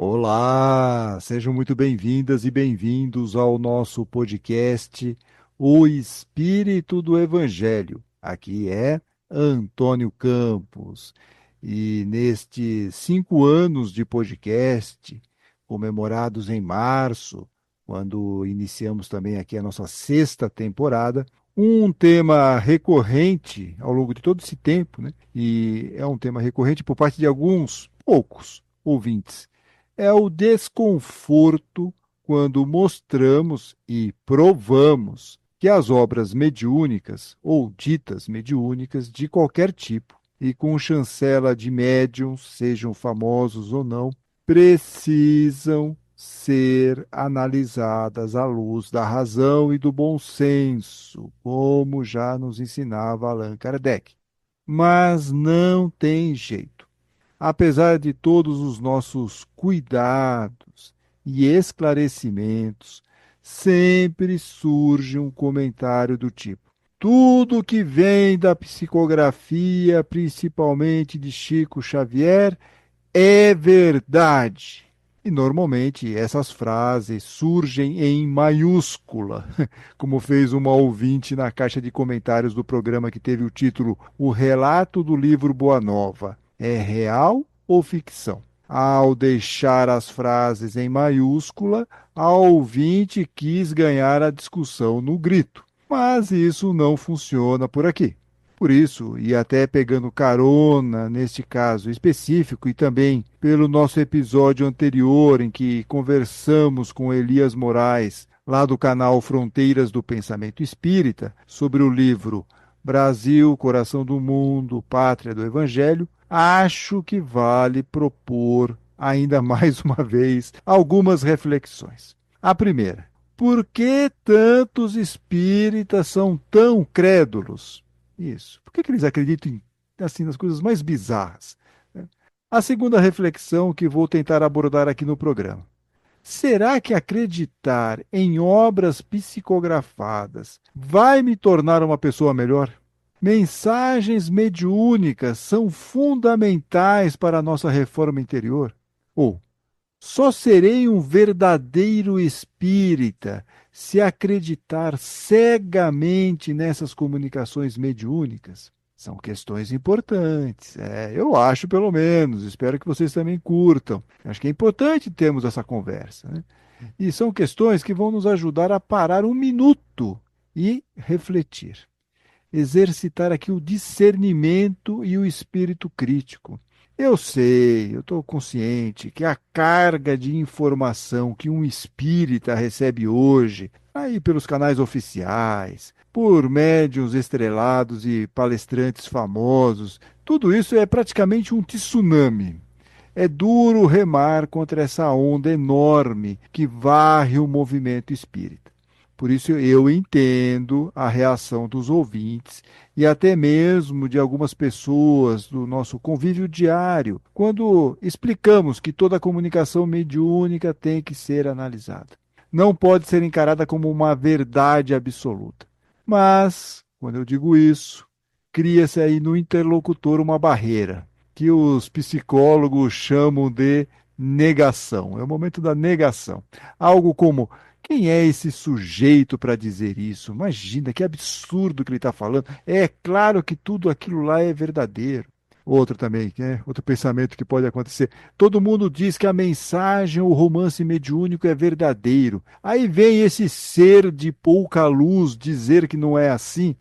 Olá, sejam muito bem-vindas e bem-vindos ao nosso podcast O Espírito do Evangelho. Aqui é Antônio Campos e nestes 5 anos de podcast, comemorados em março, quando iniciamos também aqui a nossa sexta temporada, um tema recorrente ao longo de todo esse tempo, né? E é um tema recorrente por parte de alguns poucos ouvintes é o desconforto quando mostramos e provamos que as obras mediúnicas ou ditas mediúnicas de qualquer tipo e com chancela de médiums, sejam famosos ou não, precisam ser analisadas à luz da razão e do bom senso, como já nos ensinava Allan Kardec. Mas não tem jeito. Apesar de todos os nossos cuidados e esclarecimentos, sempre surge um comentário do tipo: tudo que vem da psicografia, principalmente de Chico Xavier, é verdade. E normalmente essas frases surgem em maiúscula, como fez uma ouvinte na caixa de comentários do programa que teve o título O Relato do Livro Boa Nova. É real ou ficção? Ao deixar as frases em maiúscula, a ouvinte quis ganhar a discussão no grito. Mas isso não funciona por aqui. Por isso, e até pegando carona neste caso específico e também pelo nosso episódio anterior em que conversamos com Elias Moraes, lá do canal Fronteiras do Pensamento Espírita, sobre o livro Brasil, Coração do Mundo, Pátria do Evangelho, acho que vale propor ainda mais uma vez algumas reflexões. A primeira, por que tantos espíritas são tão crédulos? Isso. Por que eles acreditam em, assim, nas coisas mais bizarras? Né? A segunda reflexão que vou tentar abordar aqui no programa. Será que acreditar em obras psicografadas vai me tornar uma pessoa melhor? Mensagens mediúnicas são fundamentais para a nossa reforma interior? Ou só serei um verdadeiro espírita se acreditar cegamente nessas comunicações mediúnicas? São questões importantes. Eu acho, pelo menos. Espero que vocês também curtam. Acho que é importante termos essa conversa, né? E são questões que vão nos ajudar a parar um minuto e refletir. Exercitar aqui o discernimento e o espírito crítico. Eu sei, eu estou consciente que a carga de informação que um espírita recebe hoje, aí pelos canais oficiais, por médiuns estrelados e palestrantes famosos, tudo isso é praticamente um tsunami. É duro remar contra essa onda enorme que varre o movimento espírita. Por isso eu entendo a reação dos ouvintes e até mesmo de algumas pessoas do nosso convívio diário, quando explicamos que toda comunicação mediúnica tem que ser analisada. Não pode ser encarada como uma verdade absoluta. Mas, quando eu digo isso, cria-se aí no interlocutor uma barreira, que os psicólogos chamam de negação. É o momento da negação. Algo como: quem é esse sujeito para dizer isso? Imagina que absurdo que ele está falando. É claro que tudo aquilo lá é verdadeiro. Outro também, né? Outro pensamento que pode acontecer. Todo mundo diz que a mensagem, o romance mediúnico é verdadeiro. Aí vem esse ser de pouca luz dizer que não é assim.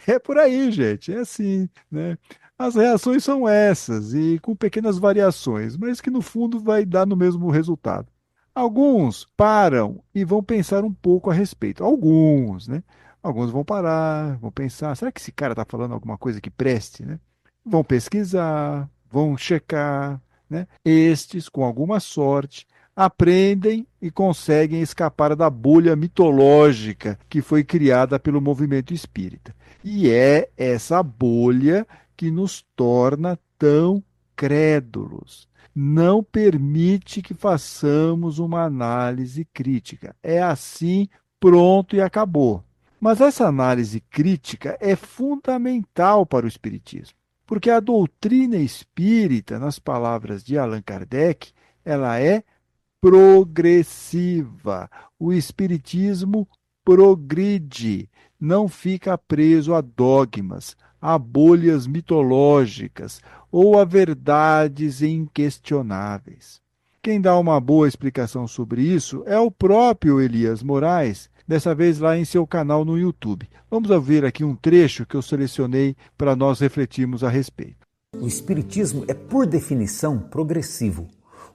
É por aí, gente. É assim, né? As reações são essas, e com pequenas variações, mas que no fundo vai dar no mesmo resultado. Alguns param e vão pensar um pouco a respeito. Alguns, né? Alguns vão parar, vão pensar: será que esse cara está falando alguma coisa que preste, né? Vão pesquisar, vão checar, né? Estes, com alguma sorte, aprendem e conseguem escapar da bolha mitológica que foi criada pelo movimento espírita. E é essa bolha que nos torna tão crédulos. Não permite que façamos uma análise crítica. É assim, pronto e acabou. Mas essa análise crítica é fundamental para o Espiritismo. Porque a doutrina espírita, nas palavras de Allan Kardec, ela é progressiva. O espiritismo progride, não fica preso a dogmas, a bolhas mitológicas ou a verdades inquestionáveis. Quem dá uma boa explicação sobre isso é o próprio Elias Moraes, dessa vez lá em seu canal no YouTube. Vamos ouvir aqui um trecho que eu selecionei para nós refletirmos a respeito. O Espiritismo é, por definição, progressivo,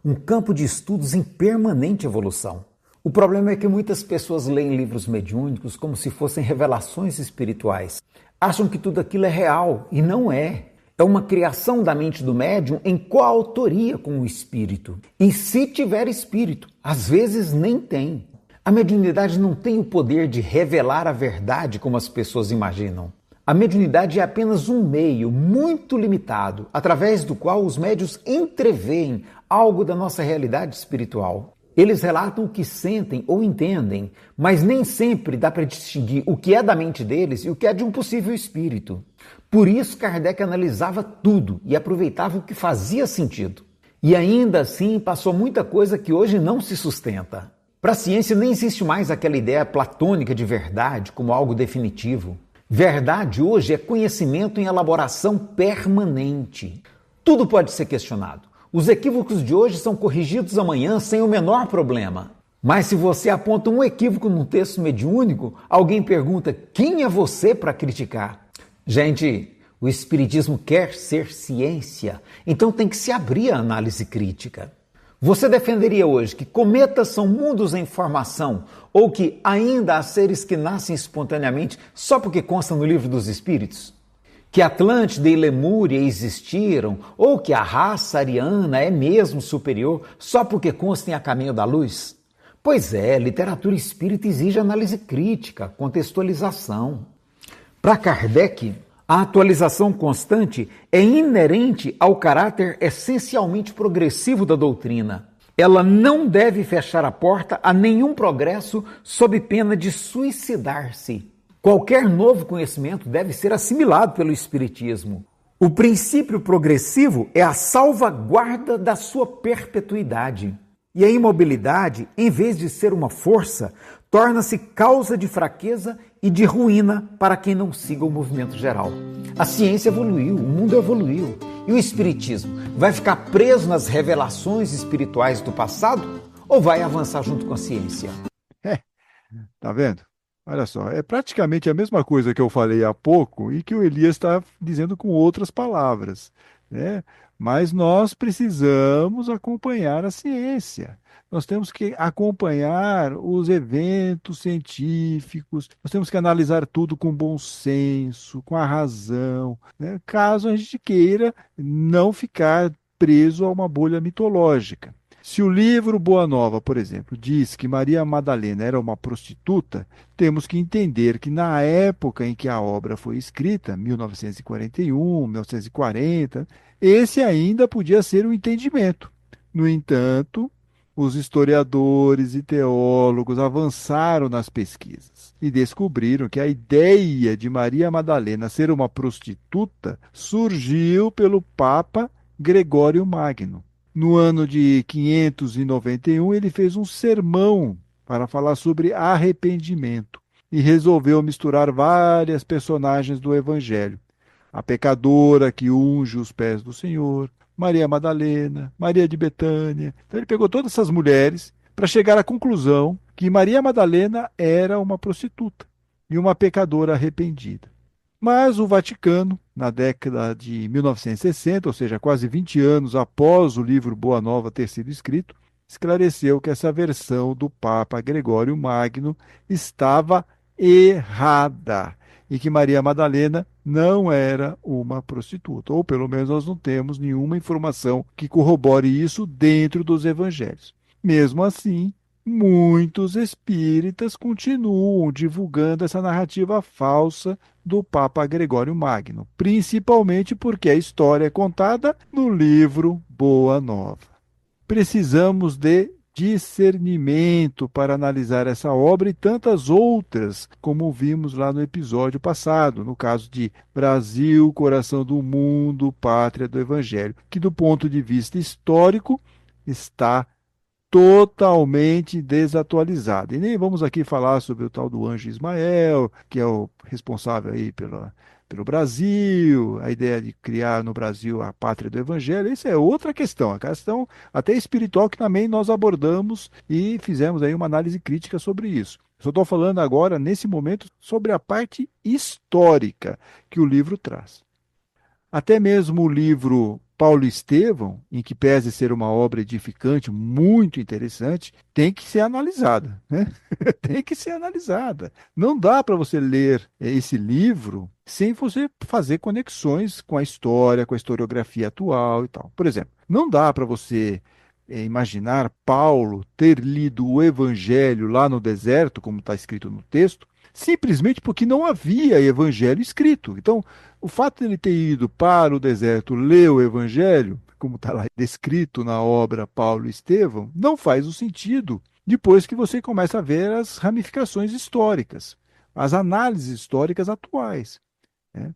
um campo de estudos em permanente evolução. O problema é que muitas pessoas leem livros mediúnicos como se fossem revelações espirituais. Acham que tudo aquilo é real e não é. É uma criação da mente do médium em coautoria com o espírito. E se tiver espírito, às vezes nem tem. A mediunidade não tem o poder de revelar a verdade como as pessoas imaginam. A mediunidade é apenas um meio muito limitado, através do qual os médiuns entreveem algo da nossa realidade espiritual. Eles relatam o que sentem ou entendem, mas nem sempre dá para distinguir o que é da mente deles e o que é de um possível espírito. Por isso, Kardec analisava tudo e aproveitava o que fazia sentido. E ainda assim, passou muita coisa que hoje não se sustenta. Para a ciência, nem existe mais aquela ideia platônica de verdade como algo definitivo. Verdade hoje é conhecimento em elaboração permanente. Tudo pode ser questionado. Os equívocos de hoje são corrigidos amanhã sem o menor problema. Mas se você aponta um equívoco num texto mediúnico, alguém pergunta: quem é você para criticar? Gente, o Espiritismo quer ser ciência, então tem que se abrir à análise crítica. Você defenderia hoje que cometas são mundos em formação ou que ainda há seres que nascem espontaneamente só porque consta no Livro dos Espíritos? Que Atlântida e Lemúria existiram ou que a raça ariana é mesmo superior só porque consta em A Caminho da Luz? Pois é, literatura espírita exige análise crítica, contextualização. Para Kardec, a atualização constante é inerente ao caráter essencialmente progressivo da doutrina. Ela não deve fechar a porta a nenhum progresso sob pena de suicidar-se. Qualquer novo conhecimento deve ser assimilado pelo Espiritismo. O princípio progressivo é a salvaguarda da sua perpetuidade. E a imobilidade, em vez de ser uma força, torna-se causa de fraqueza e de ruína para quem não siga o movimento geral. A ciência evoluiu, o mundo evoluiu. E o Espiritismo vai ficar preso nas revelações espirituais do passado ou vai avançar junto com a ciência? Tá vendo? Olha só, é praticamente a mesma coisa que eu falei há pouco e que o Elias está dizendo com outras palavras, né? Mas nós precisamos acompanhar a ciência. Nós temos que acompanhar os eventos científicos, nós temos que analisar tudo com bom senso, com a razão, né? Caso a gente queira não ficar preso a uma bolha mitológica. Se o livro Boa Nova, por exemplo, diz que Maria Madalena era uma prostituta, temos que entender que na época em que a obra foi escrita, 1941, 1940, esse ainda podia ser o entendimento. No entanto, os historiadores e teólogos avançaram nas pesquisas e descobriram que a ideia de Maria Madalena ser uma prostituta surgiu pelo Papa Gregório Magno. No ano de 591, ele fez um sermão para falar sobre arrependimento e resolveu misturar várias personagens do Evangelho. A pecadora que unge os pés do Senhor, Maria Madalena, Maria de Betânia. Então ele pegou todas essas mulheres para chegar à conclusão que Maria Madalena era uma prostituta e uma pecadora arrependida. Mas o Vaticano, na década de 1960, ou seja, quase 20 anos após o livro Boa Nova ter sido escrito, esclareceu que essa versão do Papa Gregório Magno estava errada e que Maria Madalena não era uma prostituta, ou pelo menos nós não temos nenhuma informação que corrobore isso dentro dos evangelhos. Mesmo assim, muitos espíritas continuam divulgando essa narrativa falsa do Papa Gregório Magno, principalmente porque a história é contada no livro Boa Nova. Precisamos de discernimento para analisar essa obra e tantas outras, como vimos lá no episódio passado, no caso de Brasil, Coração do Mundo, Pátria do Evangelho, que do ponto de vista histórico está totalmente desatualizada. E nem vamos aqui falar sobre o tal do Anjo Ismael, que é o responsável aí pelo Brasil, a ideia de criar no Brasil a pátria do Evangelho. Isso é outra questão, a questão até espiritual que também nós abordamos e fizemos aí uma análise crítica sobre isso. Só estou falando agora, nesse momento, sobre a parte histórica que o livro traz. Até mesmo o livro Paulo Estevão, em que pese ser uma obra edificante, muito interessante, tem que ser analisada, né? Tem que ser analisada. Não dá para você ler esse livro sem você fazer conexões com a história, com a historiografia atual e tal. Por exemplo, não dá para você imaginar Paulo ter lido o Evangelho lá no deserto, como está escrito no texto, simplesmente porque não havia evangelho escrito. Então, o fato de ele ter ido para o deserto ler o evangelho, como está lá descrito na obra Paulo e Estevão, não faz o sentido depois que você começa a ver as ramificações históricas, as análises históricas atuais, né?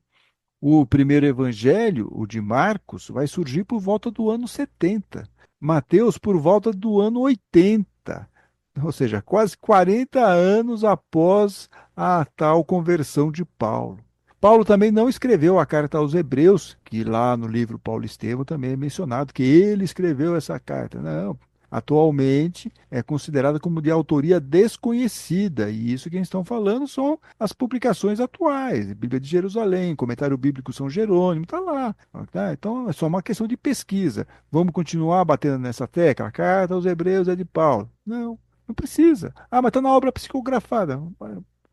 O primeiro evangelho, o de Marcos, vai surgir por volta do ano 70. Mateus por volta do ano 80, ou seja, quase 40 anos após a tal conversão de Paulo. Paulo também não escreveu a carta aos Hebreus, que lá no livro Paulo Estevão também é mencionado que ele escreveu essa carta. Não, atualmente é considerada como de autoria desconhecida, e isso que eles estão falando são as publicações atuais, Bíblia de Jerusalém, Comentário Bíblico São Jerônimo, está lá. Tá? Então é só uma questão de pesquisa. Vamos continuar batendo nessa tecla? A carta aos Hebreus é de Paulo. Não, não precisa. Ah, mas está na obra psicografada.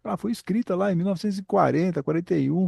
Ah, foi escrita lá em 1940, 41,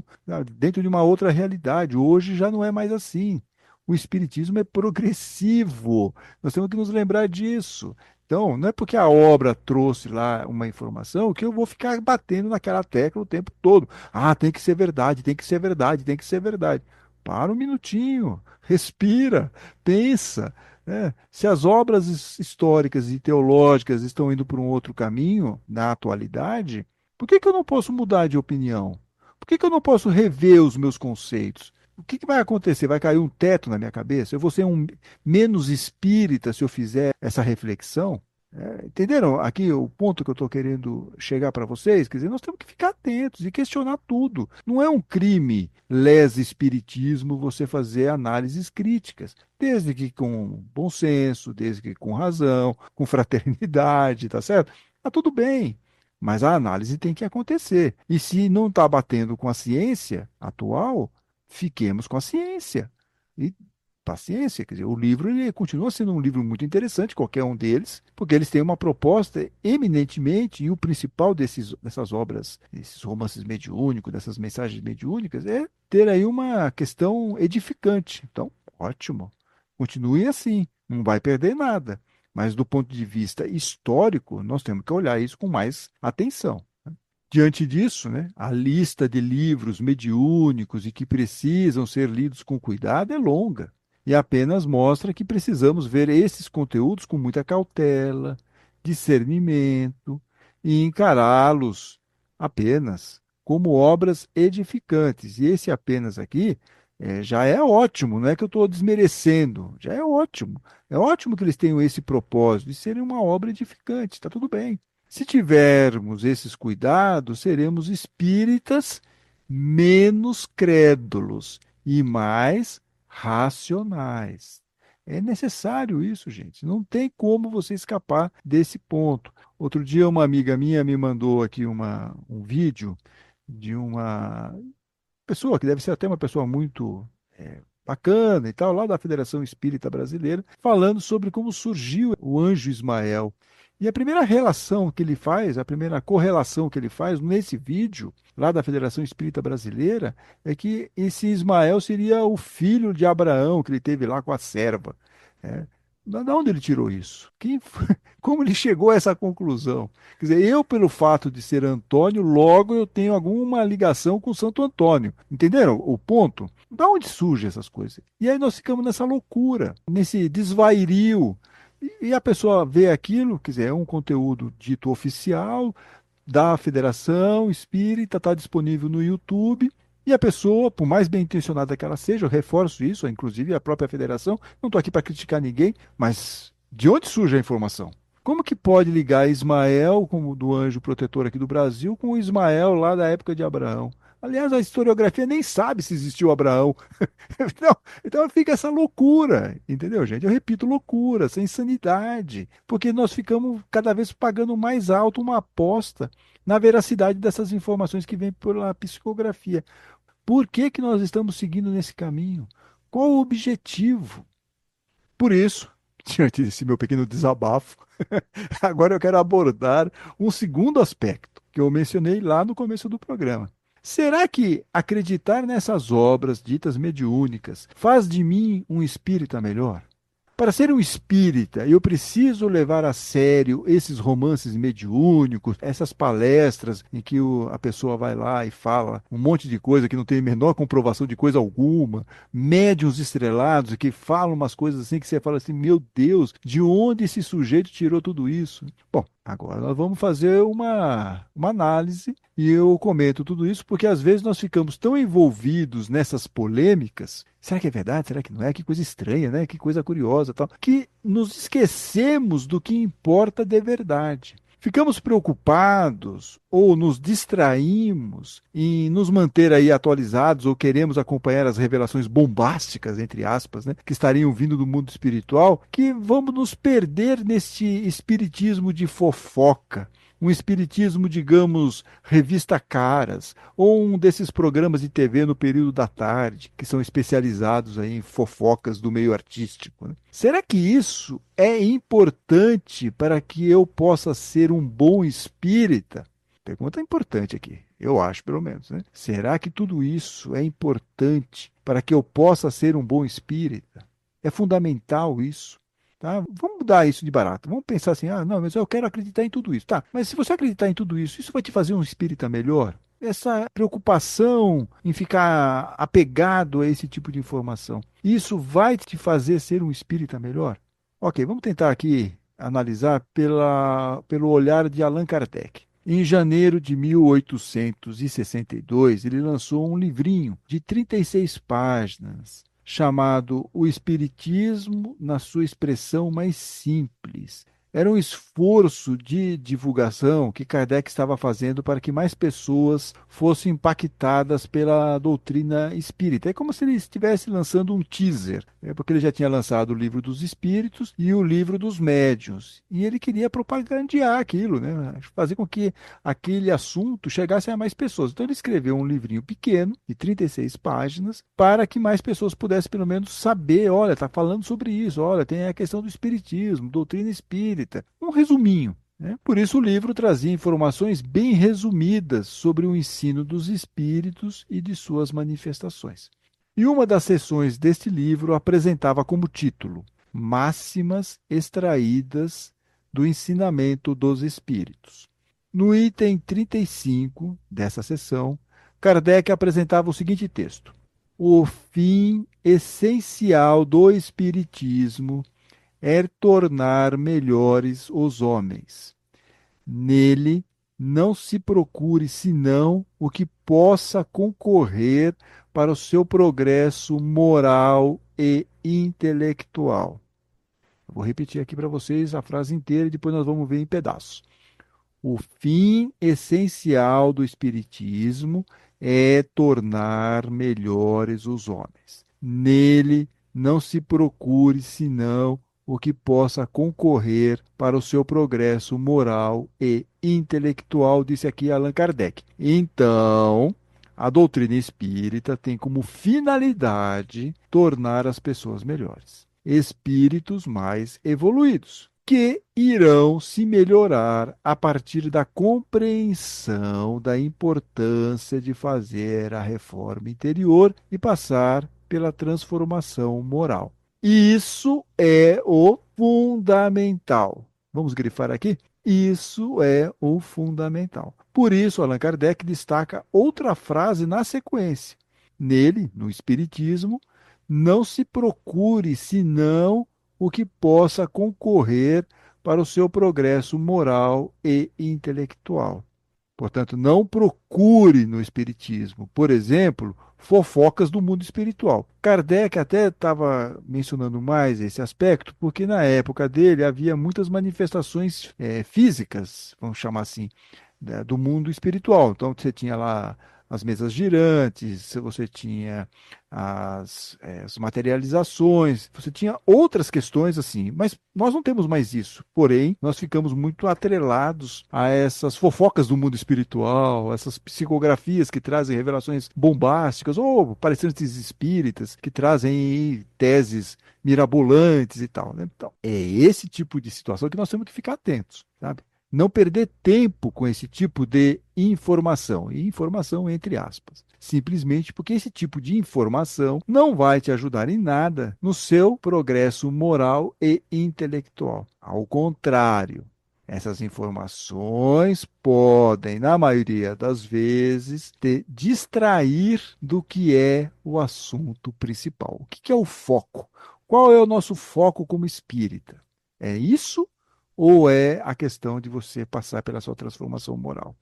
dentro de uma outra realidade. Hoje já não é mais assim. O espiritismo é progressivo. Nós temos que nos lembrar disso. Então, não é porque a obra trouxe lá uma informação que eu vou ficar batendo naquela tecla o tempo todo. Ah, tem que ser verdade, tem que ser verdade, tem que ser verdade. Para um minutinho, respira, pensa, né? Se as obras históricas e teológicas estão indo por um outro caminho na atualidade, por que que eu não posso mudar de opinião? Por que que eu não posso rever os meus conceitos? O que que vai acontecer? Vai cair um teto na minha cabeça? Eu vou ser um menos espírita se eu fizer essa reflexão? Entenderam aqui o ponto que eu estou querendo chegar para vocês? Quer dizer, nós temos que ficar atentos e questionar tudo. Não é um crime lesa espiritismo você fazer análises críticas, desde que com bom senso, desde que com razão, com fraternidade, tá certo? Tá tudo bem. Mas a análise tem que acontecer. E se não está batendo com a ciência atual, fiquemos com a ciência. E paciência, quer dizer, o livro ele continua sendo um livro muito interessante, qualquer um deles, porque eles têm uma proposta eminentemente, e o principal dessas obras, esses romances mediúnicos, dessas mensagens mediúnicas, é ter aí uma questão edificante. Então, ótimo. Continue assim, não vai perder nada. Mas do ponto de vista histórico, nós temos que olhar isso com mais atenção. Diante disso, né, a lista de livros mediúnicos e que precisam ser lidos com cuidado é longa e apenas mostra que precisamos ver esses conteúdos com muita cautela, discernimento e encará-los apenas como obras edificantes. E esse apenas aqui já é ótimo, não é que eu estou desmerecendo, já é ótimo. É ótimo que eles tenham esse propósito de serem uma obra edificante, está tudo bem. Se tivermos esses cuidados, seremos espíritas menos crédulos e mais racionais. É necessário isso, gente. Não tem como você escapar desse ponto. Outro dia, uma amiga minha me mandou aqui um vídeo de uma pessoa que deve ser até uma pessoa muito bacana e tal, lá da Federação Espírita Brasileira, falando sobre como surgiu o anjo Ismael. E a primeira relação que ele faz, a primeira correlação que ele faz nesse vídeo, lá da Federação Espírita Brasileira, é que esse Ismael seria o filho de Abraão, que ele teve lá com a serva. É. Da onde ele tirou isso? Como ele chegou a essa conclusão? Quer dizer, eu, pelo fato de ser Antônio, logo eu tenho alguma ligação com Santo Antônio. Entenderam o ponto? Da onde surgem essas coisas? E aí nós ficamos nessa loucura, nesse desvario. E a pessoa vê aquilo, quer dizer, é um conteúdo dito oficial da Federação Espírita, está disponível no YouTube. E a pessoa, por mais bem intencionada que ela seja, eu reforço isso, inclusive a própria federação, não estou aqui para criticar ninguém, mas de onde surge a informação? Como que pode ligar Ismael, como do anjo protetor aqui do Brasil, com o Ismael lá da época de Abraão? Aliás, a historiografia nem sabe se existiu Abraão. Então fica essa loucura, entendeu, gente? Eu repito, loucura, essa insanidade, porque nós ficamos cada vez pagando mais alto uma aposta na veracidade dessas informações que vêm pela psicografia. Por que que nós estamos seguindo nesse caminho? Qual o objetivo? Por isso, diante desse meu pequeno desabafo, agora eu quero abordar um segundo aspecto que eu mencionei lá no começo do programa. Será que acreditar nessas obras ditas mediúnicas faz de mim um espírita melhor? Para ser um espírita, eu preciso levar a sério esses romances mediúnicos, essas palestras em que a pessoa vai lá e fala um monte de coisa que não tem a menor comprovação de coisa alguma, médiuns estrelados que falam umas coisas assim que você fala assim, meu Deus, de onde esse sujeito tirou tudo isso? Bom, agora nós vamos fazer uma análise e eu comento tudo isso porque às vezes nós ficamos tão envolvidos nessas polêmicas. Será que é verdade? Será que não é? Que coisa estranha, né? Que coisa curiosa, tal. Que nos esquecemos do que importa de verdade. Ficamos preocupados ou nos distraímos em nos manter aí atualizados ou queremos acompanhar as revelações bombásticas, entre aspas, né, que estariam vindo do mundo espiritual, que vamos nos perder neste espiritismo de fofoca, um espiritismo, digamos, revista caras, ou um desses programas de TV no período da tarde, que são especializados aí em fofocas do meio artístico, né? Será que isso é importante para que eu possa ser um bom espírita? Pergunta importante aqui, eu acho pelo menos, né? Será que tudo isso é importante para que eu possa ser um bom espírita? É fundamental isso? Tá? Vamos mudar isso de barato. Vamos pensar assim, ah, não, mas eu quero acreditar em tudo isso. Tá, mas se você acreditar em tudo isso, isso vai te fazer um espírita melhor? Essa preocupação em ficar apegado a esse tipo de informação, isso vai te fazer ser um espírita melhor? Ok, vamos tentar aqui analisar pelo olhar de Allan Kardec. Em janeiro de 1862, ele lançou um livrinho de 36 páginas chamado O Espiritismo na sua expressão mais simples. Era um esforço de divulgação que Kardec estava fazendo para que mais pessoas fossem impactadas pela doutrina espírita. É como se ele estivesse lançando um teaser, né? Porque ele já tinha lançado o livro dos espíritos e o livro dos médiuns. E ele queria propagandear aquilo, né? Fazer com que aquele assunto chegasse a mais pessoas. Então ele escreveu um livrinho pequeno, de 36 páginas, para que mais pessoas pudessem pelo menos saber, olha, está falando sobre isso, olha, tem a questão do espiritismo, doutrina espírita. Um resuminho, né? Por isso o livro trazia informações bem resumidas sobre o ensino dos espíritos e de suas manifestações. E uma das seções deste livro apresentava como título Máximas extraídas do ensinamento dos espíritos. No item 35 dessa seção, Kardec apresentava o seguinte texto: O fim essencial do espiritismo é tornar melhores os homens. Nele não se procure senão o que possa concorrer para o seu progresso moral e intelectual. Eu vou repetir aqui para vocês a frase inteira e depois nós vamos ver em pedaços. O fim essencial do Espiritismo é tornar melhores os homens. Nele não se procure senão o que possa concorrer para o seu progresso moral e intelectual, disse aqui Allan Kardec. Então, a doutrina espírita tem como finalidade tornar as pessoas melhores, espíritos mais evoluídos, que irão se melhorar a partir da compreensão da importância de fazer a reforma interior e passar pela transformação moral. Isso é o fundamental. Vamos grifar aqui? Isso é o fundamental. Por isso, Allan Kardec destaca outra frase na sequência. Nele, no Espiritismo, não se procure senão o que possa concorrer para o seu progresso moral e intelectual. Portanto, não procure no Espiritismo, por exemplo, fofocas do mundo espiritual. Kardec até estava mencionando mais esse aspecto, porque na época dele havia muitas manifestações físicas, vamos chamar assim, do mundo espiritual. Então, você tinha lá as mesas girantes, você tinha as materializações, você tinha outras questões assim, mas nós não temos mais isso. Porém, nós ficamos muito atrelados a essas fofocas do mundo espiritual, essas psicografias que trazem revelações bombásticas, ou palestrantes espíritas que trazem teses mirabolantes e tal, né? Então, é esse tipo de situação que nós temos que ficar atentos, sabe? Não perder tempo com esse tipo de informação, e informação entre aspas, simplesmente porque esse tipo de informação não vai te ajudar em nada no seu progresso moral e intelectual. Ao contrário, essas informações podem, na maioria das vezes, te distrair do que é o assunto principal. O que é o foco? Qual é o nosso foco como espírita? É isso ou é a questão de você passar pela sua transformação moral?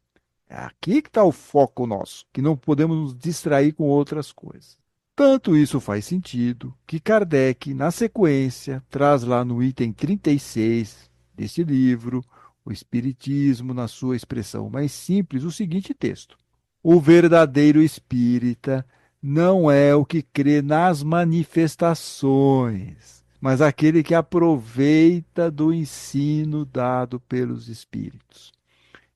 É aqui que está o foco nosso, que não podemos nos distrair com outras coisas. Tanto isso faz sentido que Kardec, na sequência, traz lá no item 36 deste livro, o Espiritismo, na sua expressão mais simples, o seguinte texto: o verdadeiro espírita não é o que crê nas manifestações, mas aquele que aproveita do ensino dado pelos espíritos.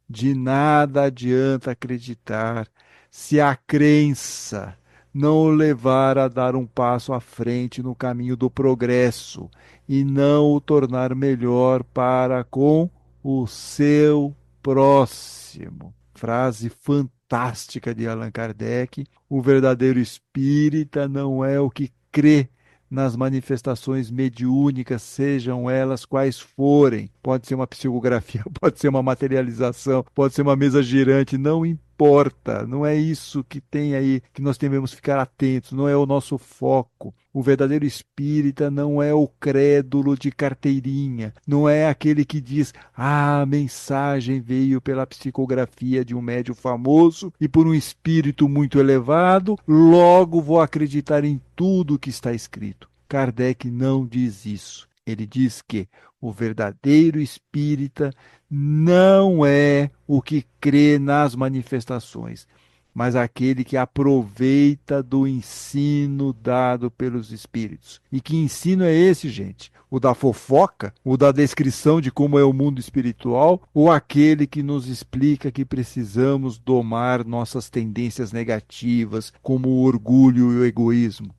De nada adianta acreditar se a crença não o levar a dar um passo à frente no caminho do progresso e não o tornar melhor para com o seu próximo. Frase fantástica de Allan Kardec. O verdadeiro espírita não é o que crê nas manifestações mediúnicas, sejam elas quais forem. Pode ser uma psicografia, pode ser uma materialização, pode ser uma mesa girante, não importa. Não é isso que tem aí que nós devemos ficar atentos, não é o nosso foco. O verdadeiro espírita não é o crédulo de carteirinha, não é aquele que diz: ah, a mensagem veio pela psicografia de um médium famoso e por um espírito muito elevado, logo vou acreditar em tudo que está escrito. Kardec não diz isso. Ele diz que o verdadeiro espírita não é o que crê nas manifestações, mas aquele que aproveita do ensino dado pelos espíritos. E que ensino é esse, gente? O da fofoca? O da descrição de como é o mundo espiritual? Ou aquele que nos explica que precisamos domar nossas tendências negativas, como o orgulho e o egoísmo?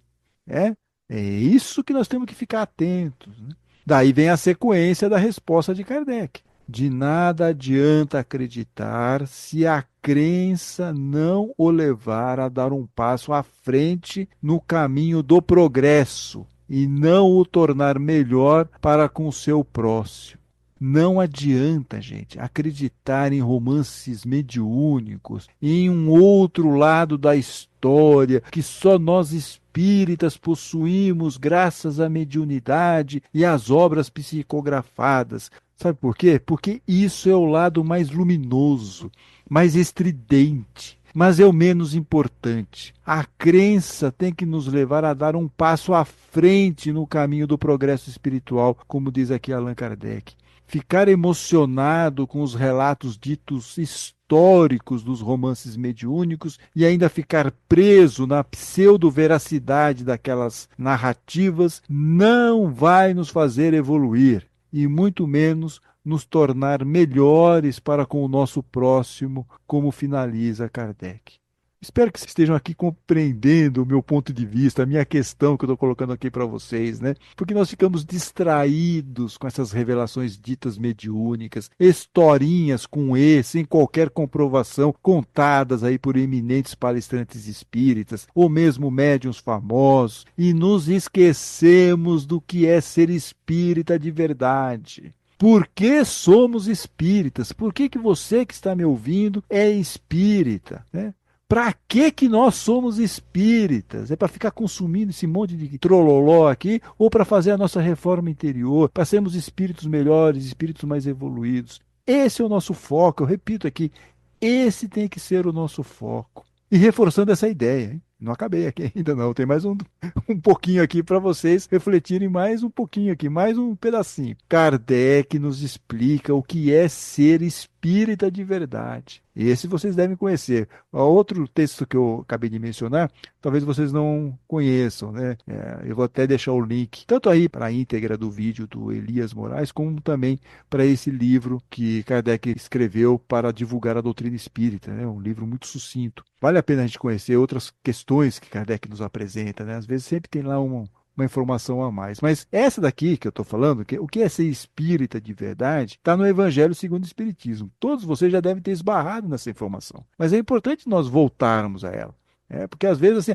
É? É isso que nós temos que ficar atentos, né? Daí vem a sequência da resposta de Kardec. De nada adianta acreditar se a crença não o levar a dar um passo à frente no caminho do progresso e não o tornar melhor para com o seu próximo. Não adianta, gente, acreditar em romances mediúnicos, em um outro lado da história que só nós espíritas possuímos graças à mediunidade e às obras psicografadas. Sabe por quê? Porque isso é o lado mais luminoso, mais estridente, mas é o menos importante. A crença tem que nos levar a dar um passo à frente no caminho do progresso espiritual, como diz aqui Allan Kardec. Ficar emocionado com os relatos ditos históricos dos romances mediúnicos e ainda ficar preso na pseudo-veracidade daquelas narrativas não vai nos fazer evoluir e muito menos nos tornar melhores para com o nosso próximo, como finaliza Kardec. Espero que vocês estejam aqui compreendendo o meu ponto de vista, a minha questão que eu estou colocando aqui para vocês, né? Porque nós ficamos distraídos com essas revelações ditas mediúnicas, historinhas com E, sem qualquer comprovação, contadas aí por eminentes palestrantes espíritas, ou mesmo médiuns famosos, e nos esquecemos do que é ser espírita de verdade. Por que somos espíritas? Por que você que está me ouvindo é espírita, né? Para que nós somos espíritas? É para ficar consumindo esse monte de trololó aqui ou para fazer a nossa reforma interior, para sermos espíritos melhores, espíritos mais evoluídos? Esse é o nosso foco, eu repito aqui, esse tem que ser o nosso foco. E reforçando essa ideia, hein? Não acabei aqui ainda não, tem mais um pouquinho aqui para vocês refletirem mais um pouquinho aqui, mais um pedacinho. Kardec nos explica o que é ser espírita de verdade. Esse vocês devem conhecer. Outro texto que eu acabei de mencionar, talvez vocês não conheçam, né? Eu vou até deixar o link, tanto aí para a íntegra do vídeo do Elias Moraes, como também para esse livro que Kardec escreveu para divulgar a doutrina espírita, né? Um livro muito sucinto. Vale a pena a gente conhecer outras questões que Kardec nos apresenta, né? Às vezes sempre tem lá uma informação a mais. Mas essa daqui que eu estou falando, o que é ser espírita de verdade, está no Evangelho segundo o Espiritismo. Todos vocês já devem ter esbarrado nessa informação. Mas é importante nós voltarmos a ela. Porque às vezes assim,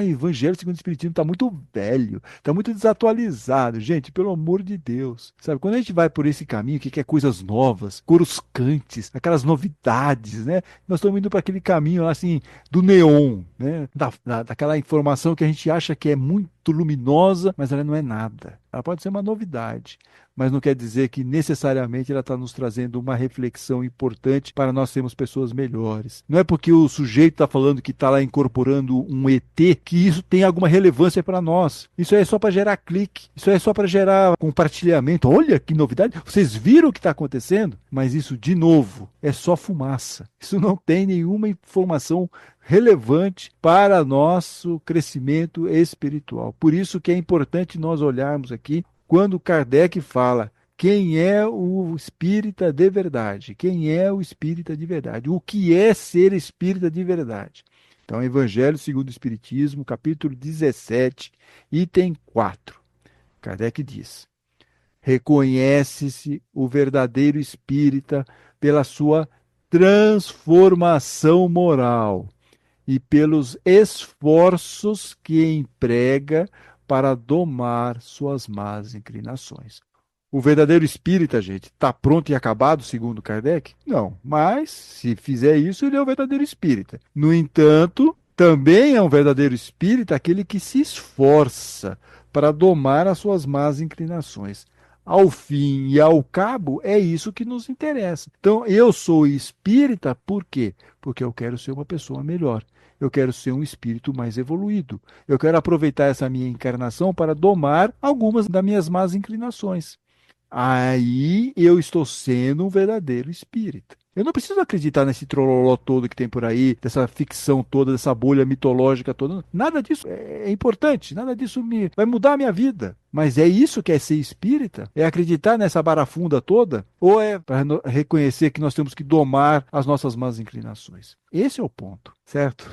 Evangelho segundo o Espiritismo está muito velho, está muito desatualizado. Gente, pelo amor de Deus. Sabe, quando a gente vai por esse caminho que quer coisas novas, coruscantes, aquelas novidades, né? Nós estamos indo para aquele caminho assim, do neon, né? Daquela informação que a gente acha que é muito luminosa, mas ela não é nada. Ela pode ser uma novidade, mas não quer dizer que necessariamente ela está nos trazendo uma reflexão importante para nós sermos pessoas melhores. Não é porque o sujeito está falando que está lá incorporando um ET que isso tem alguma relevância para nós. Isso é só para gerar clique, isso é só para gerar compartilhamento. Olha que novidade, vocês viram o que está acontecendo? Mas isso, de novo, é só fumaça. Isso não tem nenhuma informação relevante para nosso crescimento espiritual. Por isso que é importante nós olharmos aqui quando Kardec fala quem é o espírita de verdade, quem é o espírita de verdade, o que é ser espírita de verdade. Então, Evangelho segundo o Espiritismo, capítulo 17, item 4. Kardec diz: reconhece-se o verdadeiro espírita pela sua transformação moral e pelos esforços que emprega para domar suas más inclinações. O verdadeiro espírita, gente, está pronto e acabado, segundo Kardec? Não, mas se fizer isso, ele é o verdadeiro espírita. No entanto, também é um verdadeiro espírita aquele que se esforça para domar as suas más inclinações. Ao fim e ao cabo, é isso que nos interessa. Então, eu sou espírita por quê? Porque eu quero ser uma pessoa melhor. Eu quero ser um espírito mais evoluído. Eu quero aproveitar essa minha encarnação para domar algumas das minhas más inclinações. Aí eu estou sendo um verdadeiro espírita. Eu não preciso acreditar nesse trololó todo que tem por aí, dessa ficção toda, dessa bolha mitológica toda. Nada disso é importante, nada disso vai mudar a minha vida. Mas é isso que é ser espírita? É acreditar nessa barafunda toda? Ou é para reconhecer que nós temos que domar as nossas más inclinações? Esse é o ponto, certo?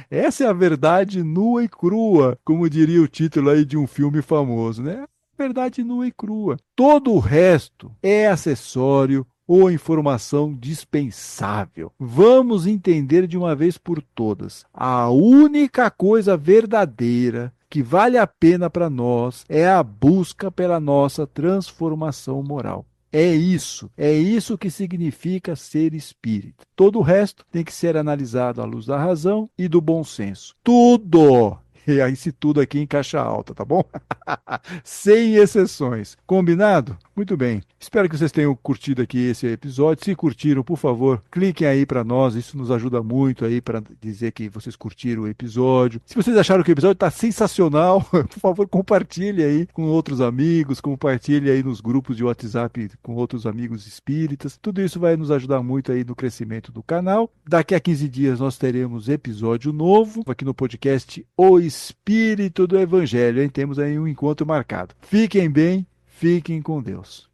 Essa é a verdade nua e crua, como diria o título aí de um filme famoso, né? Verdade nua e crua. Todo o resto é acessório ou informação dispensável. Vamos entender de uma vez por todas. A única coisa verdadeira que vale a pena para nós é a busca pela nossa transformação moral. É isso que significa ser espírita. Todo o resto tem que ser analisado à luz da razão e do bom senso. Tudo! E aí, se tudo aqui em caixa alta, tá bom? Sem exceções. Combinado? Muito bem. Espero que vocês tenham curtido aqui esse episódio. Se curtiram, por favor, cliquem aí para nós. Isso nos ajuda muito aí para dizer que vocês curtiram o episódio. Se vocês acharam que o episódio está sensacional, por favor, compartilhe aí com outros amigos, compartilhe aí nos grupos de WhatsApp com outros amigos espíritas. Tudo isso vai nos ajudar muito aí no crescimento do canal. Daqui a 15 dias nós teremos episódio novo aqui no podcast O Espírito do Evangelho, hein? Temos aí um encontro marcado. Fiquem bem, fiquem com Deus.